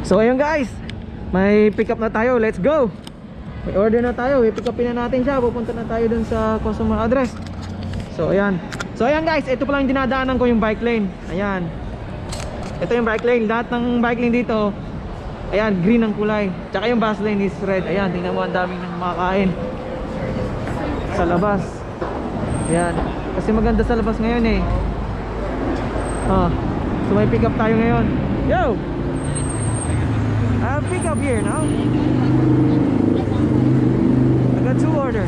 So ayun guys, may pick up na tayo, let's go. May order na tayo, i-pick upin na natin siya. Pupunta na tayo dun sa customer address. So ayan. So ayan guys, ito pa lang dinadaanan ko yung bike lane. Ayan. Ito yung bike lane, lahat ng bike lane dito. Ayan, green ang kulay. Tsaka yung bus lane is red. Ayan, tingnan mo, ang daming makakain sa labas. Ayan, kasi maganda sa labas ngayon eh. So may pick up tayo ngayon. Yo! I'll pick up here now. I got 2 order.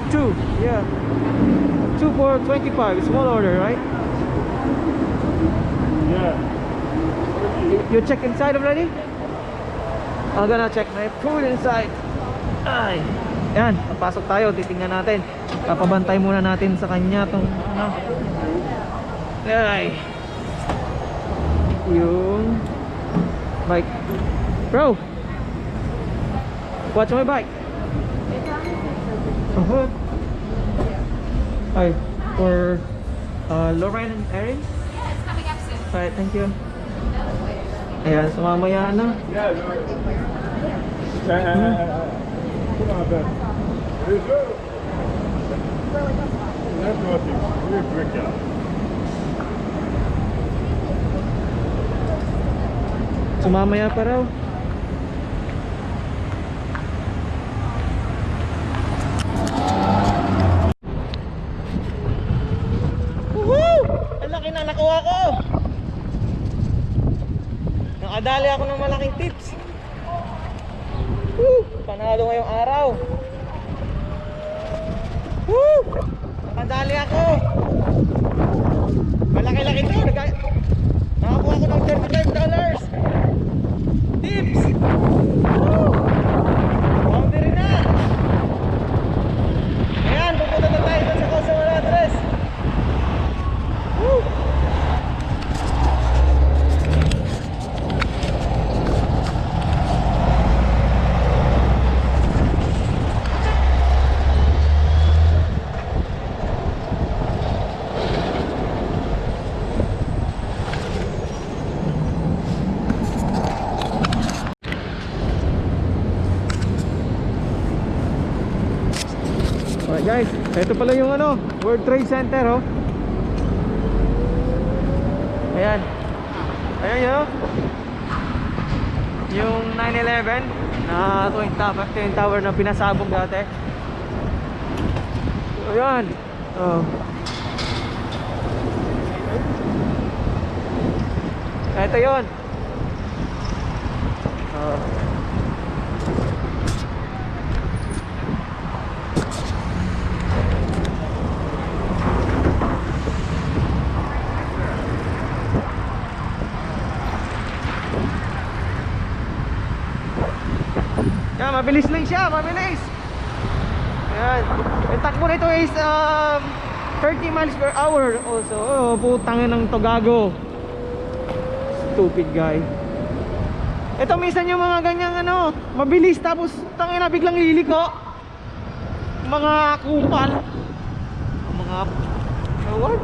2, yeah. 2 for 25, small order, right? Yeah. You check inside already? I'm gonna check my food inside. Ay. Yan, papasok tayo, titingnan natin. Papabantay muna natin sa kanya tong ano. Ay. Yung bike. Bro. Watch my bike. Hi, for Lauren and Erin? It's coming up soon. Alright, thank you. Ayan, so mamaya na. Yeah. Come on, Ben. That's nothing. We're quick out. So mamaya pa raw. Woohoo! Ang laki na nakuha ko. Nakadali ako ng malaking tips. Woo! Panalo ngayong araw. Woo! Nakadali ako. Malaki-laki to. Nakakuha ko ng $35. Tips! Woo! Boundary na! Ayan, pupunta na tayo sa customer address. Woo! Alright guys, ito pala yung ano, World Trade Center oh. Ayan. Ayan yun. Yung 9/11 na Twin Tower na pinasabog dati. So ayan. Oh. Ito yun. Oh. Yan, mabilis lang siya, mabilis. Yan. Yung takbo nito is 30 miles per hour also. Oh, putangin ng Togago. Stupid guy. Ito minsan yung mga ganyang ano, mabilis tapos tangina biglang liliko. Mga kupal. Mga what?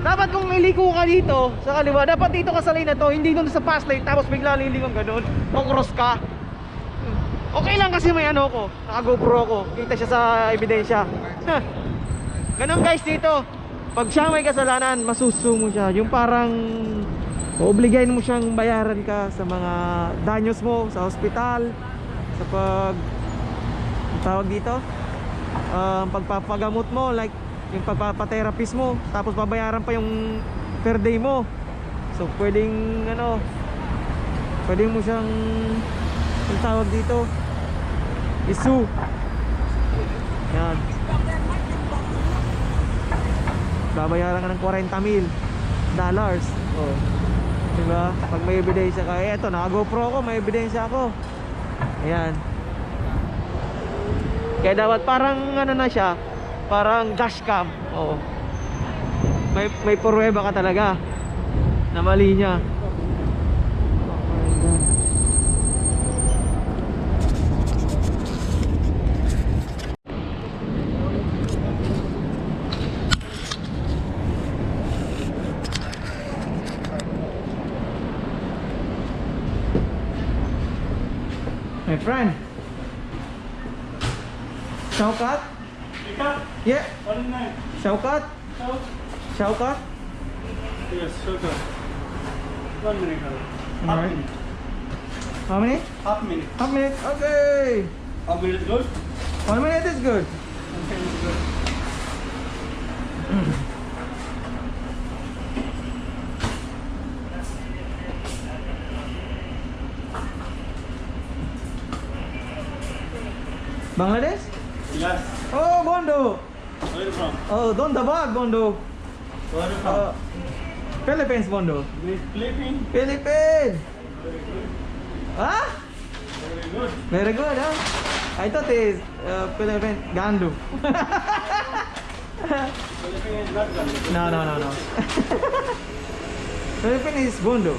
Dapat kung liliko ka dito sa kaliwa, dapat dito ka sa lane na to, hindi doon sa fast lane tapos bigla lilingon ganun o cross ka. Okay lang kasi may ano ko, naka GoPro ko, kita siya sa ebidensya. Ganun guys dito. Pag siya may kasalanan, masusumo siya. Yung parang obligayin mo siyang bayaran ka sa mga danyos mo sa hospital, sa tawag dito, pagpapagamot mo, like yung pagpapaterapist mo, tapos babayaran pa yung per day mo. So pwedeng ano, pwedeng mo siyang yung tawag dito, isu. Yan, babayaran ka ng $40,000. Oh, diba? Pag may ebidensya ka, eto naka GoPro ko, may ebidensya ako. Ayan. Kaya dapat parang ano na siya, parang dashcam. Oo. May pruweba ka talaga na mali niya. My friend. Shaukat? Yeah. Shaukat? Shaukat? Yes, sugar. 1 minute. Alright. How many? Half minute. Half minute. Okay. Half minute is good. 1 minute is good. Okay, it's good. Bangladesh? Yes. Oh, Bondo. Where are you from? Oh, Dondabad, Bondo. Where are you from? Philippines, Bondo. Philippines. Philippines. Huh? Very good. Very good, huh? I thought it's Philippines. Gandu. Philippines is not good. No. Philippines is Bondo.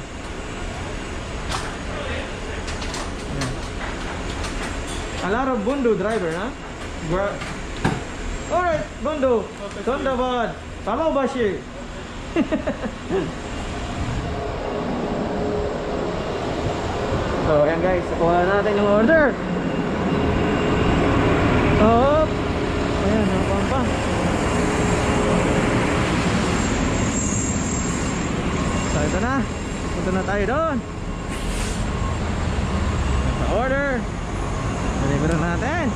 A lot of Bondo driver, huh? Alright, Bondo. Dondabad. Palo Bashi. So, ayan guys, nakuha na natin yung order. Oh, ayan, nakuha pa. So, ito na. Punta na tayo doon. Sa order. Deliver na natin.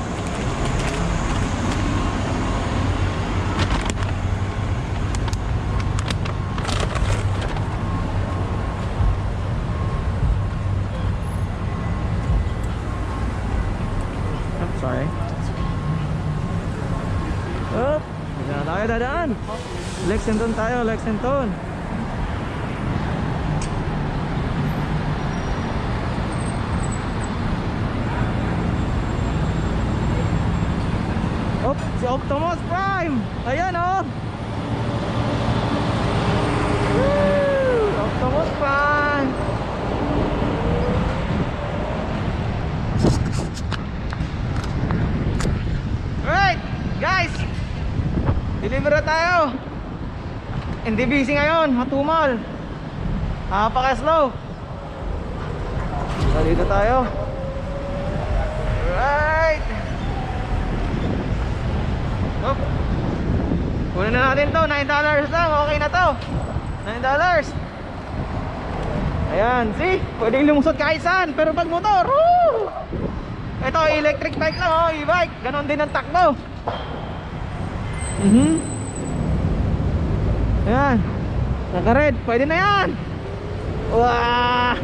Sorry. Oh, hindi na tayo dadaan. Lexington tayo, Lexington. Oh, si Optimus Prime. Ayan oh. Woo! Optimus Prime. Alright, guys. Deliver na tayo. Hindi busy ngayon, matumal. Napaka-slow. So, dito tayo. Alright. Oh. Kunin na natin to, $9 lang. Okay na to. $9. Ayan, see? Pwedeng lumusot kahit saan. Pero pag motor, woo! Ito, electric bike lang, oh, e-bike. Ganon din ang takbo. Ayan. Naka-red, pwede na yan. Wow!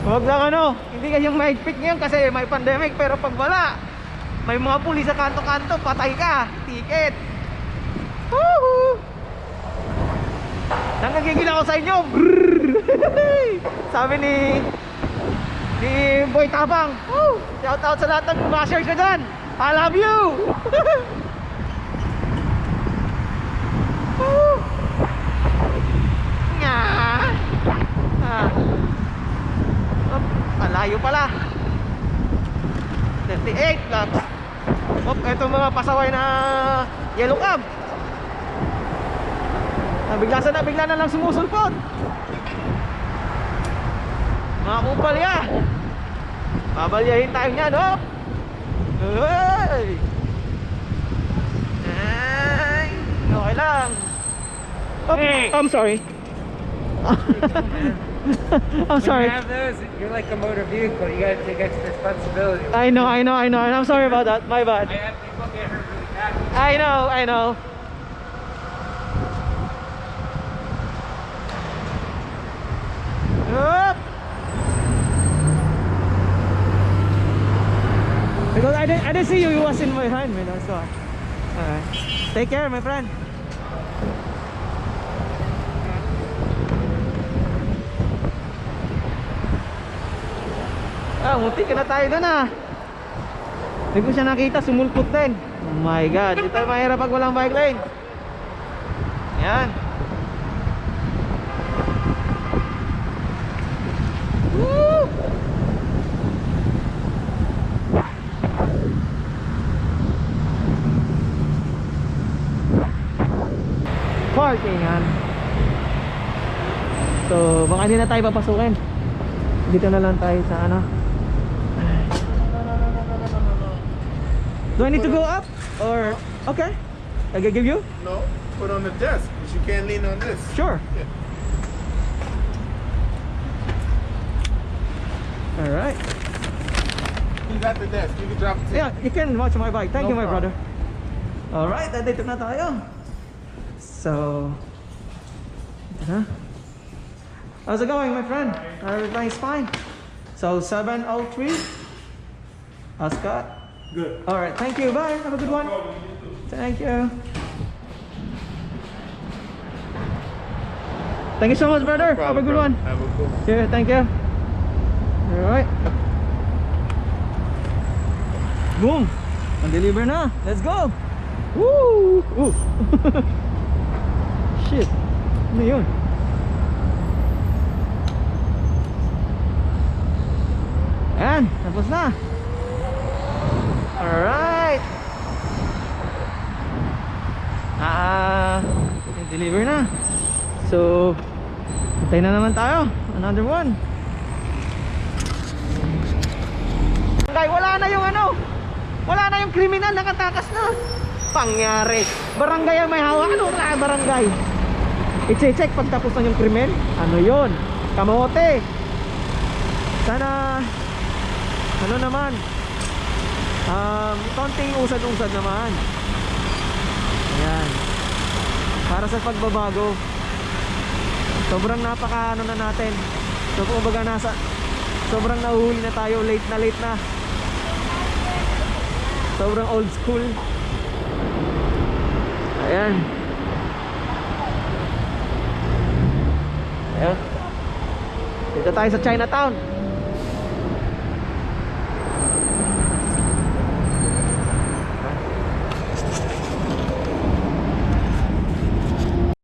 Huwag lang ano, hindi kayong mahigpit ngayon kasi may pandemic. Pero pag wala, may mga pulis sa kanto-kanto, patay ka. Ticket. Woohoo! Nangagigil ako sa inyo. Sabi ni Boy Tabang. Woo! Shout out sa lahat ng bashers ko dyan. I love you. Woo! Nga. Oh, malayo pala. 38 laps. Oh, etong mga pasaway na yellow cab. Bigla na lang sumusulpot. Mga kupalya. Babalyahin tayo niyan, oh. Ay. Ay. Okay lang. Oh, Hey. I'm sorry. I'm sorry. When you have those, you're like a motor vehicle. You gotta take extra responsibility. I know. I'm sorry about that. My bad. I have people get hurt really bad. I know. Up. Because I didn't see you. You was in my hand, man. That's why. Alright. Take care, my friend. Munti ka na tayo doon ah. Hindi ko siya nakita, sumulpot din. Oh my god, ito mahirap pag walang bike lane. Yan. Woo! Parkingan. So, baka hindi na tayo papasukin. Dito na lang tayo sa ano. Do I need to go up? Or, okay. I can give you? No, put on the desk, but you can't lean on this. Sure. Yeah. Alright. He's at the desk. You can drop it. Yeah, you can watch my bike. Thank No you, my problem. brother. Alright, nandito na tayo. So, ito na. How's it going, my friend? Everything's fine. So, 703. Scott. Good. Alright, thank you. Bye. Have a good one. Thank you. Thank you so much, brother. Have a good one. Have a good one. Yeah, thank you. Alright. Boom! Ang-deliver na. Let's go! Woo! Ooh. Shit. Ano yun? Ayan, tapos na. Alright. Deliver na. So, hintay na naman tayo. Another one. Guys, wala na yung ano. Wala na yung kriminal, nakatakas na. Pangyari. Barangay ang may hawak. Ano na barangay? I-check pag tapos na yung krimen. Ano yon? Kamote. Sana ano naman, konting usad-usad naman. Ayan. Para sa pagbabago. Sobrang napaka ano na natin. So kumbaga sobrang nahuhuli na tayo, late na. Sobrang old school. Ayan. Ayan. Dito tayo sa Chinatown.